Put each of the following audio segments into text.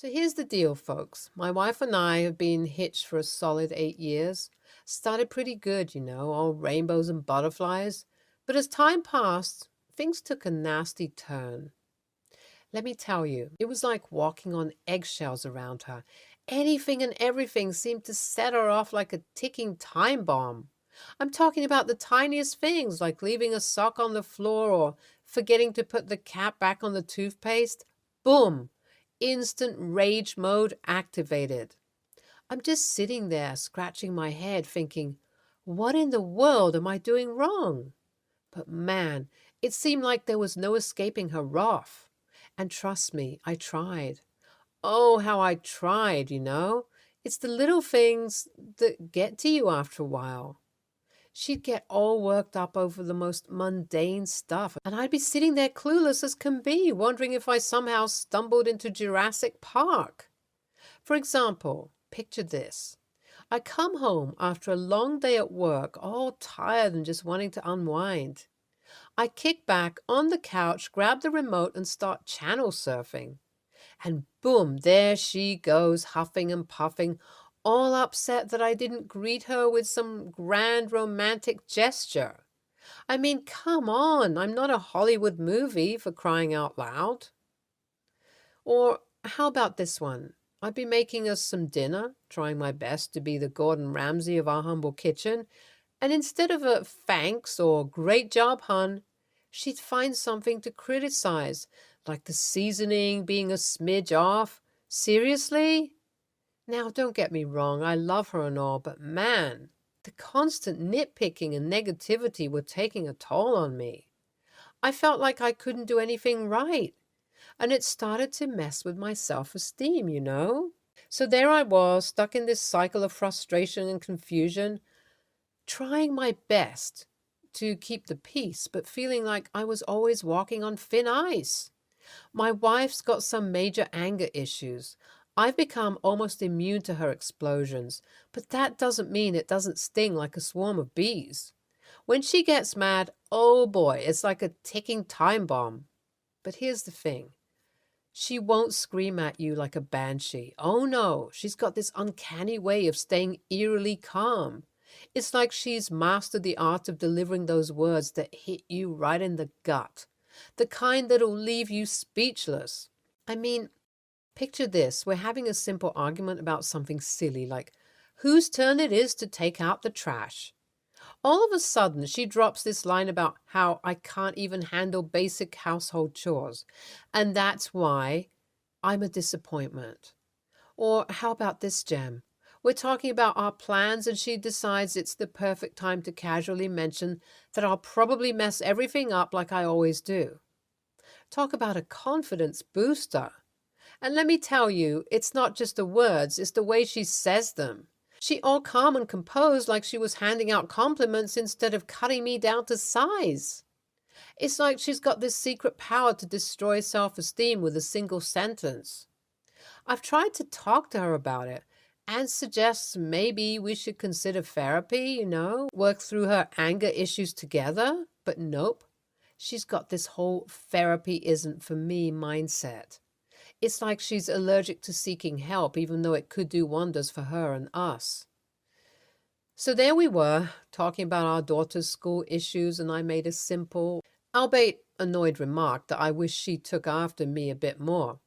So here's the deal, folks. My wife and I have been hitched for a solid 8 years. Started pretty good, all rainbows and butterflies. But as time passed, things took a nasty turn. Let me tell you, it was like walking on eggshells around her. Anything and everything seemed to set her off like a ticking time bomb. I'm talking about the tiniest things, like leaving a sock on the floor or forgetting to put the cap back on the toothpaste. Boom! Instant rage mode activated. I'm just sitting there scratching my head thinking, what in the world am I doing wrong? But man, it seemed like there was no escaping her wrath. And trust me, I tried. Oh, how I tried. It's the little things that get to you after a while. She'd get all worked up over the most mundane stuff, and I'd be sitting there clueless as can be, wondering if I somehow stumbled into Jurassic Park. For example, picture this. I come home after a long day at work, all tired and just wanting to unwind. I kick back on the couch, grab the remote, and start channel surfing. And boom, there she goes, huffing and puffing, all upset that I didn't greet her with some grand romantic gesture. I mean, come on, I'm not a Hollywood movie for crying out loud. Or how about this one? I'd be making us some dinner, trying my best to be the Gordon Ramsay of our humble kitchen, and instead of a thanks or great job, hun, she'd find something to criticize, like the seasoning being a smidge off. Seriously? Now, don't get me wrong, I love her and all, but man, the constant nitpicking and negativity were taking a toll on me. I felt like I couldn't do anything right, and it started to mess with my self-esteem. So there I was, stuck in this cycle of frustration and confusion, trying my best to keep the peace, but feeling like I was always walking on thin ice. My wife's got some major anger issues. I've become almost immune to her explosions, but that doesn't mean it doesn't sting like a swarm of bees. When she gets mad, oh boy, it's like a ticking time bomb. But here's the thing. She won't scream at you like a banshee. Oh no, she's got this uncanny way of staying eerily calm. It's like she's mastered the art of delivering those words that hit you right in the gut, the kind that'll leave you speechless. I mean, picture this. We're having a simple argument about something silly like whose turn it is to take out the trash. All of a sudden, she drops this line about how I can't even handle basic household chores, and that's why I'm a disappointment. Or how about this, gem? We're talking about our plans, and she decides it's the perfect time to casually mention that I'll probably mess everything up like I always do. Talk about a confidence booster. And let me tell you, it's not just the words, it's the way she says them. She all calm and composed like she was handing out compliments instead of cutting me down to size. It's like she's got this secret power to destroy self-esteem with a single sentence. I've tried to talk to her about it and suggests maybe we should consider therapy, work through her anger issues together, but nope. She's got this whole therapy isn't for me mindset. It's like she's allergic to seeking help, even though it could do wonders for her and us. So there we were, talking about our daughter's school issues, and I made a simple, albeit annoyed remark that I wish she took after me a bit more.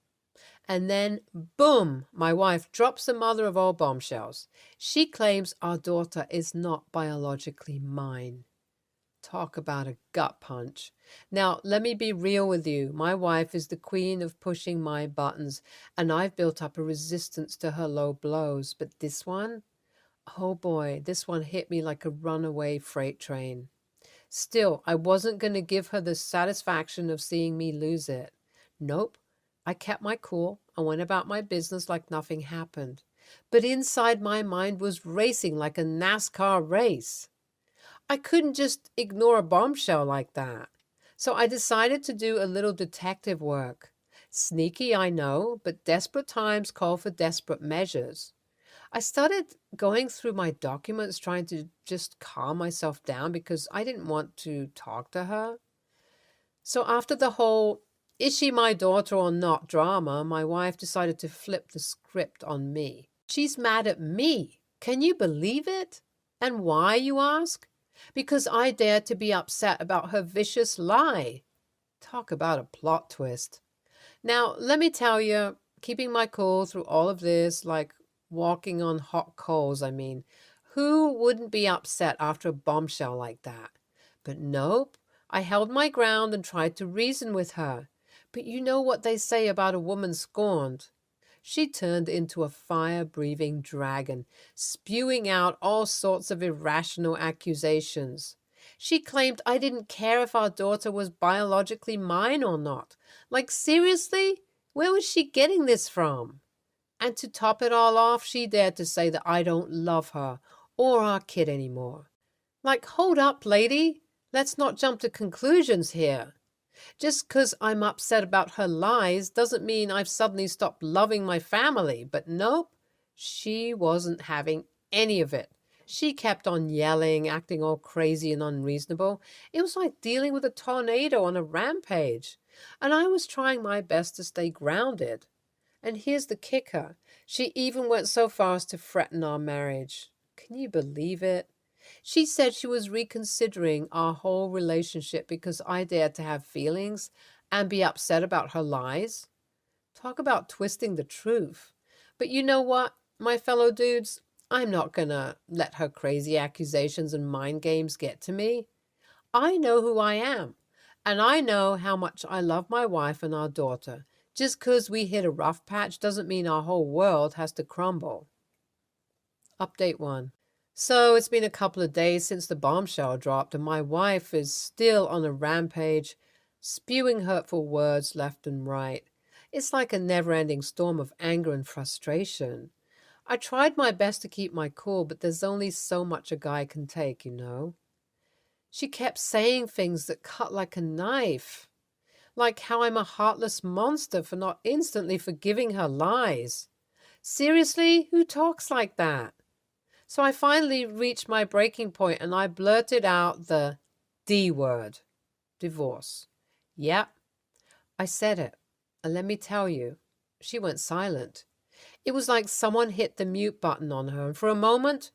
And then, boom, my wife drops the mother of all bombshells. She claims our daughter is not biologically mine. Talk about a gut punch. Now, let me be real with you. My wife is the queen of pushing my buttons, and I've built up a resistance to her low blows. But this one? Oh boy, this one hit me like a runaway freight train. Still, I wasn't going to give her the satisfaction of seeing me lose it. Nope. I kept my cool and went about my business like nothing happened. But inside my mind was racing like a NASCAR race. I couldn't just ignore a bombshell like that. So I decided to do a little detective work. Sneaky, I know, but desperate times call for desperate measures. I started going through my documents trying to just calm myself down because I didn't want to talk to her. So after the whole is she my daughter or not drama, my wife decided to flip the script on me. She's mad at me. Can you believe it? And why, you ask? Because I dared to be upset about her vicious lie. Talk about a plot twist. Now, let me tell you, keeping my cool through all of this, like walking on hot coals, I mean, who wouldn't be upset after a bombshell like that? But nope, I held my ground and tried to reason with her. But you know what they say about a woman scorned. She turned into a fire-breathing dragon, spewing out all sorts of irrational accusations. She claimed I didn't care if our daughter was biologically mine or not. Like, seriously? Where was she getting this from? And to top it all off, she dared to say that I don't love her or our kid anymore. Like, hold up, lady. Let's not jump to conclusions here. Just 'cause I'm upset about her lies doesn't mean I've suddenly stopped loving my family. But nope, she wasn't having any of it. She kept on yelling, acting all crazy and unreasonable. It was like dealing with a tornado on a rampage. And I was trying my best to stay grounded. And here's the kicker. She even went so far as to threaten our marriage. Can you believe it? She said she was reconsidering our whole relationship because I dared to have feelings and be upset about her lies. Talk about twisting the truth. But you know what, my fellow dudes? I'm not gonna let her crazy accusations and mind games get to me. I know who I am, and I know how much I love my wife and our daughter. Just 'cause we hit a rough patch doesn't mean our whole world has to crumble. Update 1. So it's been a couple of days since the bombshell dropped, and my wife is still on a rampage, spewing hurtful words left and right. It's like a never-ending storm of anger and frustration. I tried my best to keep my cool, but there's only so much a guy can take, you know. She kept saying things that cut like a knife, like how I'm a heartless monster for not instantly forgiving her lies. Seriously, who talks like that? So I finally reached my breaking point and I blurted out the D word. Divorce. Yep, I said it. And let me tell you, she went silent. It was like someone hit the mute button on her, and for a moment,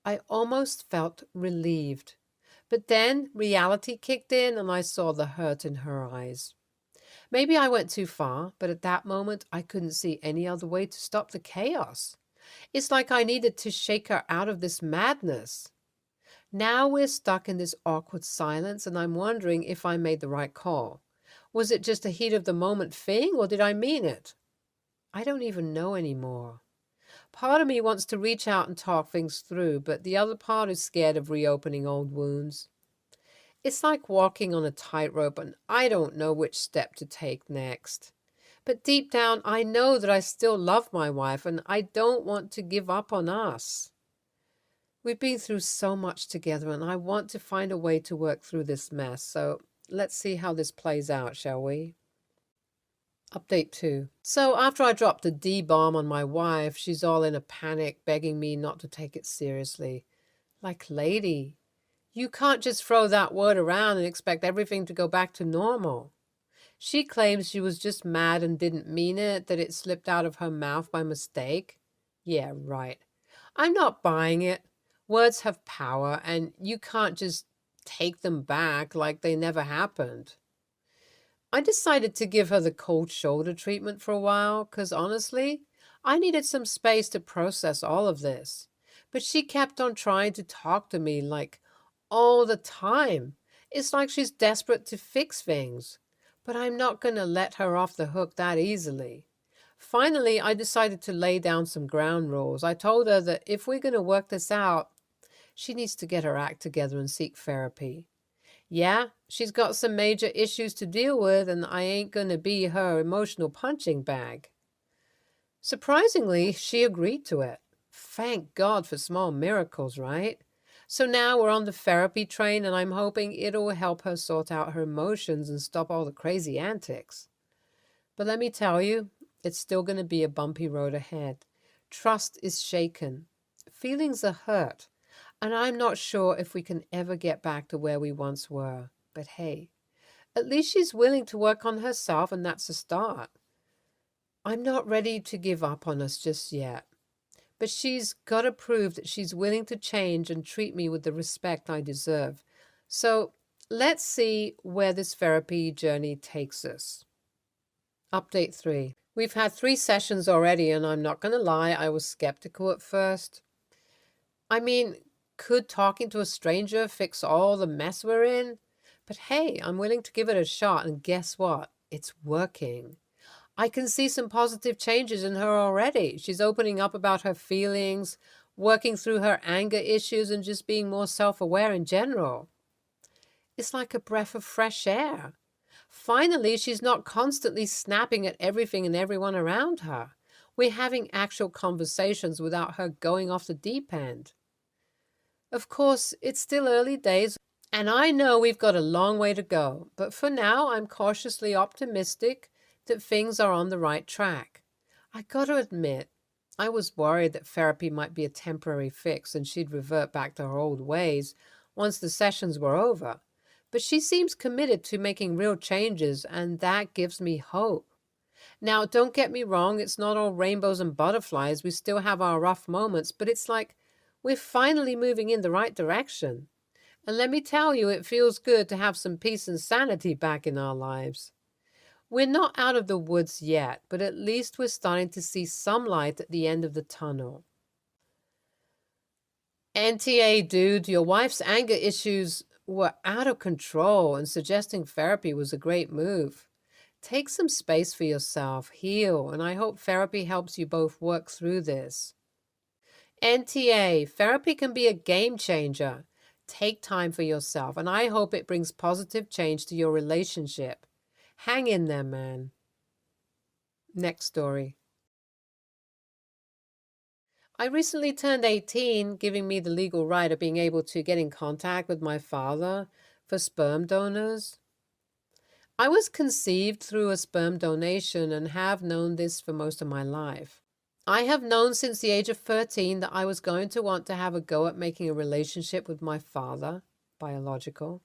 I almost felt relieved. But then reality kicked in and I saw the hurt in her eyes. Maybe I went too far, but at that moment, I couldn't see any other way to stop the chaos. It's like I needed to shake her out of this madness. Now we're stuck in this awkward silence, and I'm wondering if I made the right call. Was it just a heat of the moment thing, or did I mean it? I don't even know anymore. Part of me wants to reach out and talk things through, but the other part is scared of reopening old wounds. It's like walking on a tightrope, and I don't know which step to take next. But deep down, I know that I still love my wife and I don't want to give up on us. We've been through so much together and I want to find a way to work through this mess. So let's see how this plays out, shall we? Update 2. So after I dropped a D-bomb on my wife, she's all in a panic, begging me not to take it seriously. Like, lady, you can't just throw that word around and expect everything to go back to normal. She claims she was just mad and didn't mean it, that it slipped out of her mouth by mistake. Yeah, right. I'm not buying it. Words have power, and you can't just take them back like they never happened. I decided to give her the cold shoulder treatment for a while, because honestly, I needed some space to process all of this. But she kept on trying to talk to me like all the time. It's like she's desperate to fix things. But I'm not going to let her off the hook that easily. Finally, I decided to lay down some ground rules. I told her that if we're going to work this out, she needs to get her act together and seek therapy. Yeah, she's got some major issues to deal with, and I ain't going to be her emotional punching bag. Surprisingly, she agreed to it. Thank God for small miracles, right? So now we're on the therapy train, and I'm hoping it'll help her sort out her emotions and stop all the crazy antics. But let me tell you, it's still going to be a bumpy road ahead. Trust is shaken. Feelings are hurt. And I'm not sure if we can ever get back to where we once were. But hey, At least she's willing to work on herself, and that's a start. I'm not ready to give up on us just yet, but she's got to prove that she's willing to change and treat me with the respect I deserve. So let's see where this therapy journey takes us. Update 3. We've had 3 sessions already, and I'm not going to lie, I was skeptical at first. I mean, could talking to a stranger fix all the mess we're in? But hey, I'm willing to give it a shot, and guess what? It's working. I can see some positive changes in her already. She's opening up about her feelings, working through her anger issues, and just being more self-aware in general. It's like a breath of fresh air. Finally, she's not constantly snapping at everything and everyone around her. We're having actual conversations without her going off the deep end. Of course, it's still early days, and I know we've got a long way to go, but for now, I'm cautiously optimistic that things are on the right track. I got to admit, I was worried that therapy might be a temporary fix and she'd revert back to her old ways once the sessions were over. But she seems committed to making real changes, and that gives me hope. Now, don't get me wrong, it's not all rainbows and butterflies. We still have our rough moments, but it's like we're finally moving in the right direction. And let me tell you, it feels good to have some peace and sanity back in our lives. We're not out of the woods yet, but at least we're starting to see some light at the end of the tunnel. NTA, dude, your wife's anger issues were out of control, and suggesting therapy was a great move. Take some space for yourself, heal, and I hope therapy helps you both work through this. NTA, therapy can be a game changer. Take time for yourself, and I hope it brings positive change to your relationship. Hang in there, man. Next story. I recently turned 18, giving me the legal right of being able to get in contact with my father for sperm donors. I was conceived through a sperm donation and have known this for most of my life. I have known since the age of 13 that I was going to want to have a go at making a relationship with my father, biological.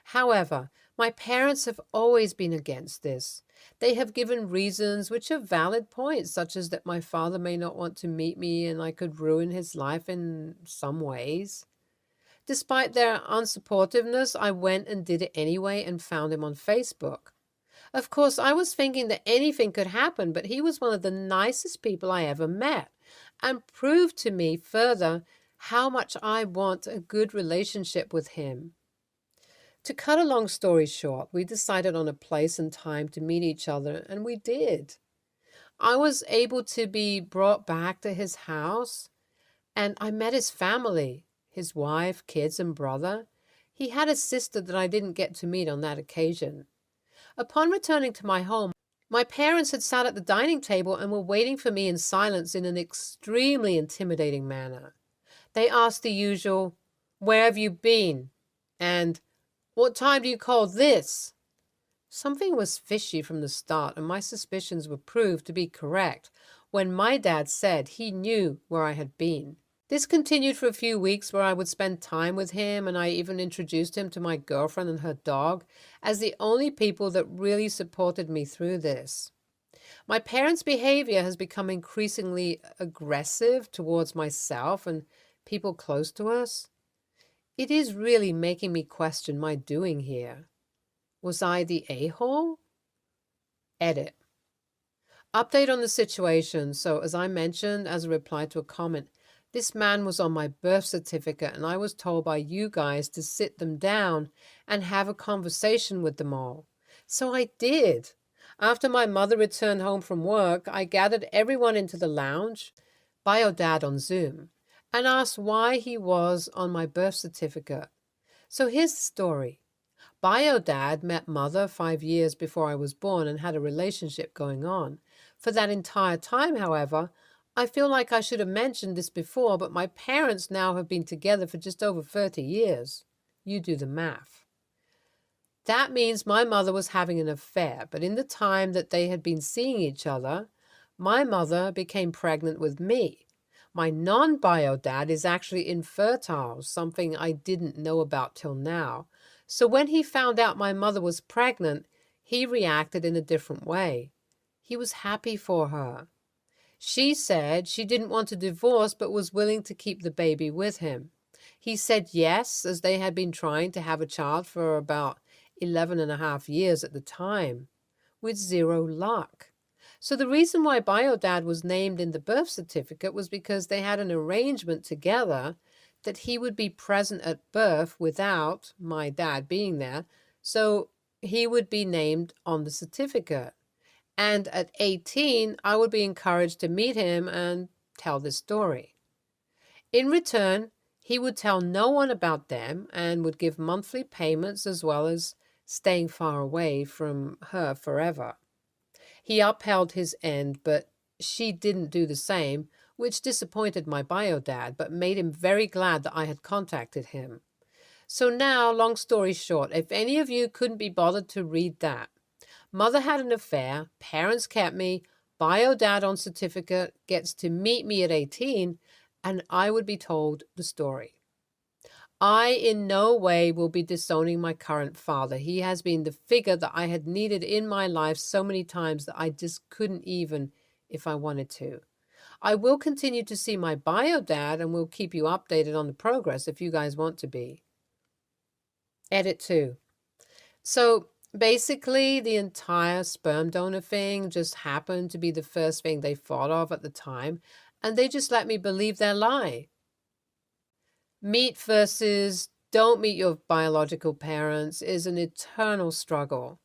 However, my parents have always been against this. They have given reasons which are valid points, such as that my father may not want to meet me and I could ruin his life in some ways. Despite their unsupportiveness, I went and did it anyway and found him on Facebook. Of course, I was thinking that anything could happen, but he was one of the nicest people I ever met and proved to me further how much I want a good relationship with him. To cut a long story short, we decided on a place and time to meet each other, and we did. I was able to be brought back to his house, and I met his family, his wife, kids, and brother. He had a sister that I didn't get to meet on that occasion. Upon returning to my home, my parents had sat at the dining table and were waiting for me in silence in an extremely intimidating manner. They asked the usual, "Where have you been?" and "What time do you call this?" Something was fishy from the start, and my suspicions were proved to be correct when my dad said he knew where I had been. This continued for a few weeks where I would spend time with him, and I even introduced him to my girlfriend and her dog as the only people that really supported me through this. My parents' behavior has become increasingly aggressive towards myself and people close to us. It is really making me question my doing here. Was I the a-hole? Edit. Update on the situation. So, as I mentioned as a reply to a comment, this man was on my birth certificate, and I was told by you guys to sit them down and have a conversation with them all. So I did. After my mother returned home from work, I gathered everyone into the lounge, BioDad on Zoom, and asked why he was on my birth certificate. So here's the story. BioDad met Mother 5 years before I was born and had a relationship going on. For that entire time, however, I feel like I should have mentioned this before, but my parents now have been together for just over 30 years. You do the math. That means my mother was having an affair, but in the time that they had been seeing each other, my mother became pregnant with me. My non-bio dad is actually infertile, something I didn't know about till now. So when he found out my mother was pregnant, he reacted in a different way. He was happy for her. She said she didn't want a divorce but was willing to keep the baby with him. He said yes, as they had been trying to have a child for about 11 and a half years at the time, with zero luck. So the reason why Biodad was named in the birth certificate was because they had an arrangement together that he would be present at birth without my dad being there, so he would be named on the certificate. And at 18, I would be encouraged to meet him and tell the story. In return, he would tell no one about them and would give monthly payments as well as staying far away from her forever. He upheld his end, but she didn't do the same, which disappointed my bio dad, but made him very glad that I had contacted him. So now, long story short, if any of you couldn't be bothered to read that, mother had an affair, parents kept me, bio dad on certificate gets to meet me at 18, and I would be told the story. I in no way will be disowning my current father. He has been the figure that I had needed in my life so many times that I just couldn't even if I wanted to. I will continue to see my bio dad and will keep you updated on the progress if you guys want to be. Edit 2. So basically, the entire sperm donor thing just happened to be the first thing they thought of at the time, and they just let me believe their lie. Meet versus don't meet your biological parents is an eternal struggle.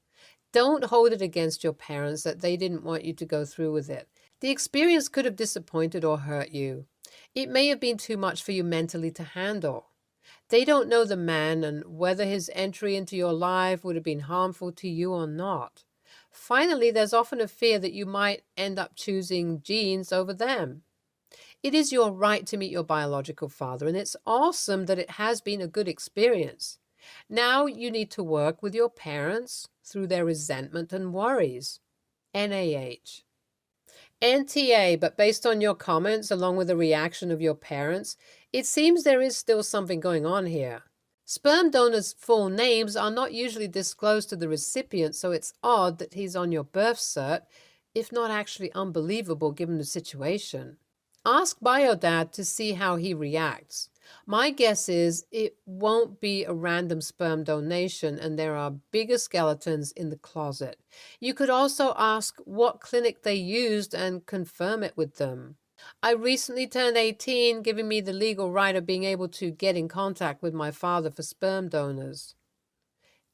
Don't hold it against your parents that they didn't want you to go through with it. The experience could have disappointed or hurt you. It may have been too much for you mentally to handle. They don't know the man and whether his entry into your life would have been harmful to you or not. Finally, there's often a fear that you might end up choosing genes over them. It is your right to meet your biological father, and it's awesome that it has been a good experience. Now you need to work with your parents through their resentment and worries. NaH. NTA, but based on your comments along with the reaction of your parents, it seems there is still something going on here. Sperm donors' full names are not usually disclosed to the recipient, so it's odd that he's on your birth cert, if not actually unbelievable given the situation. Ask Biodad to see how he reacts. My guess is it won't be a random sperm donation and there are bigger skeletons in the closet. You could also ask what clinic they used and confirm it with them. I recently turned 18, giving me the legal right of being able to get in contact with my father for sperm donors.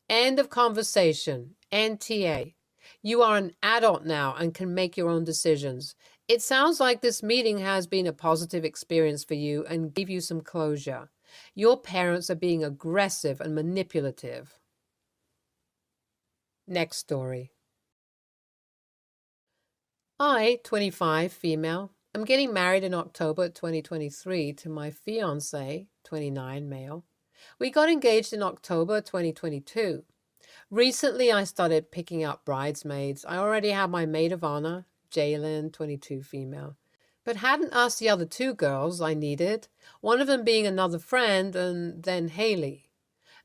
End of conversation. NTA. You are an adult now and can make your own decisions. It sounds like this meeting has been a positive experience for you and gave you some closure. Your parents are being aggressive and manipulative. Next story. I, 25, female, am getting married in October 2023 to my fiancé, 29, male. We got engaged in October 2022. Recently, I started picking up bridesmaids. I already have my maid of honor, Jalen, 22, female, but hadn't asked the other two girls I needed, one of them being another friend and then Haley.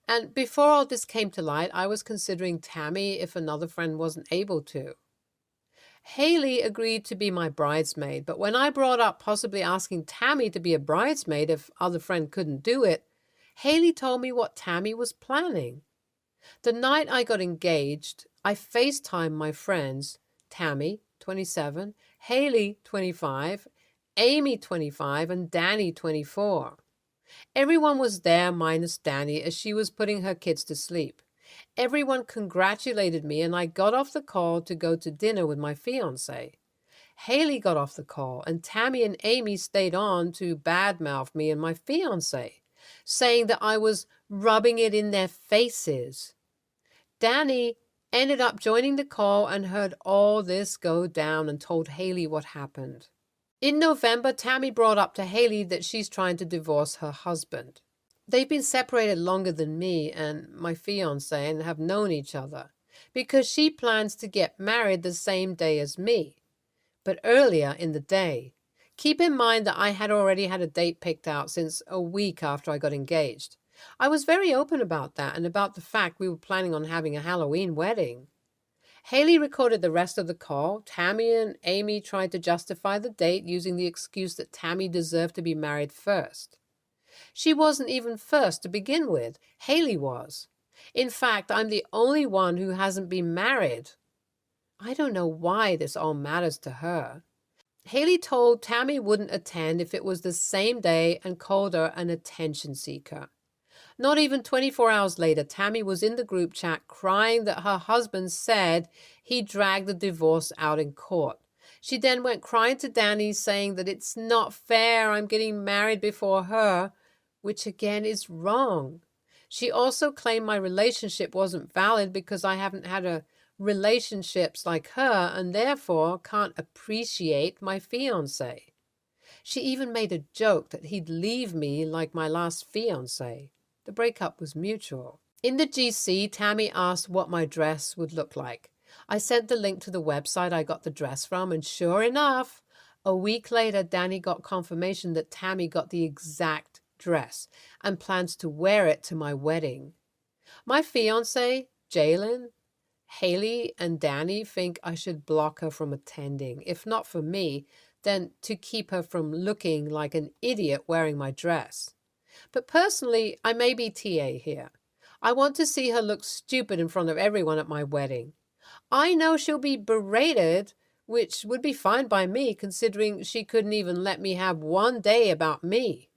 And before all this came to light, I was considering Tammy if another friend wasn't able to. Haley agreed to be my bridesmaid, but when I brought up possibly asking Tammy to be a bridesmaid if other friend couldn't do it, Haley told me what Tammy was planning. The night I got engaged, I FaceTimed my friends, Tammy, 27, Haley, 25, Amy, 25, and Danny, 24. Everyone was there minus Danny as she was putting her kids to sleep. Everyone congratulated me and I got off the call to go to dinner with my fiancé. Haley got off the call and Tammy and Amy stayed on to badmouth me and my fiancé, saying that I was rubbing it in their faces. Danny ended up joining the call and heard all this go down and told Haley what happened. In November, Tammy brought up to Haley that she's trying to divorce her husband. They've been separated longer than me and my fiancé and have known each other because she plans to get married the same day as me, but earlier in the day. Keep in mind that I had already had a date picked out since a week after I got engaged. I was very open about that and about the fact we were planning on having a Halloween wedding. Haley recorded the rest of the call. Tammy and Amy tried to justify the date using the excuse that Tammy deserved to be married first. She wasn't even first to begin with. Haley was. In fact, I'm the only one who hasn't been married. I don't know why this all matters to her. Haley told Tammy wouldn't attend if it was the same day and called her an attention seeker. Not even 24 hours later, Tammy was in the group chat crying that her husband said he dragged the divorce out in court. She then went crying to Danny saying that it's not fair, I'm getting married before her, which again is wrong. She also claimed my relationship wasn't valid because I haven't had a relationships like her and therefore can't appreciate my fiancé. She even made a joke that he'd leave me like my last fiancé. The breakup was mutual. In the GC, Tammy asked what my dress would look like. I sent the link to the website I got the dress from, and sure enough, a week later, Danny got confirmation that Tammy got the exact dress and plans to wear it to my wedding. My fiancé, Jalen, Haley, and Danny think I should block her from attending, if not for me, then to keep her from looking like an idiot wearing my dress. But personally, I may be TA here. I want to see her look stupid in front of everyone at my wedding. I know she'll be berated, which would be fine by me considering she couldn't even let me have one day about me.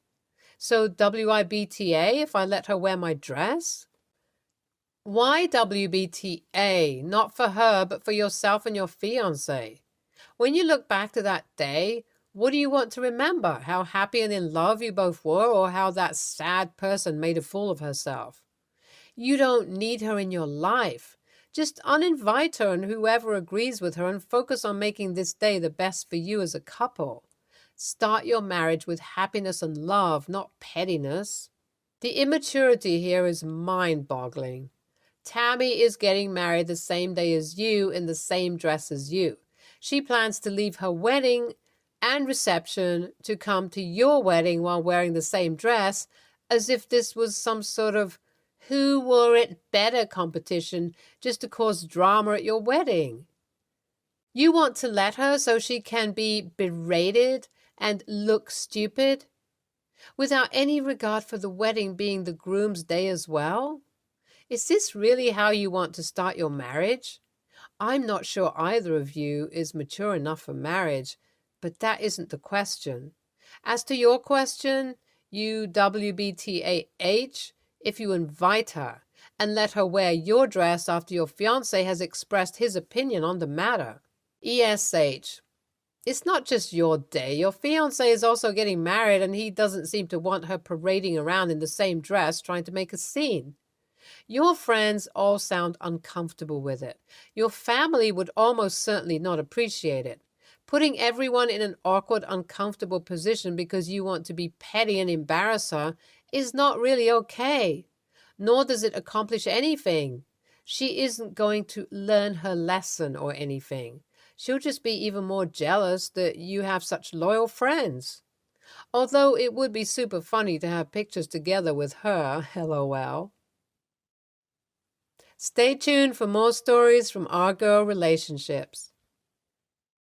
So WIBTA if I let her wear my dress? Why WBTA? Not for her, but for yourself and your fiancé. When you look back to that day, what do you want to remember? How happy and in love you both were, or how that sad person made a fool of herself? You don't need her in your life. Just uninvite her and whoever agrees with her and focus on making this day the best for you as a couple. Start your marriage with happiness and love, not pettiness. The immaturity here is mind-boggling. Tammy is getting married the same day as you in the same dress as you. She plans to leave her wedding and reception to come to your wedding while wearing the same dress, as if this was some sort of who wore it better competition just to cause drama at your wedding. You want to let her so she can be berated and look stupid without any regard for the wedding being the groom's day as well? Is this really how you want to start your marriage? I'm not sure either of you is mature enough for marriage, but that isn't the question. As to your question, you WBTAH, if you invite her and let her wear your dress after your fiancé has expressed his opinion on the matter. ESH, it's not just your day. Your fiancé is also getting married and he doesn't seem to want her parading around in the same dress trying to make a scene. Your friends all sound uncomfortable with it. Your family would almost certainly not appreciate it. Putting everyone in an awkward, uncomfortable position because you want to be petty and embarrass her is not really okay. Nor does it accomplish anything. She isn't going to learn her lesson or anything. She'll just be even more jealous that you have such loyal friends. Although it would be super funny to have pictures together with her, LOL. Stay tuned for more stories from our girl relationships.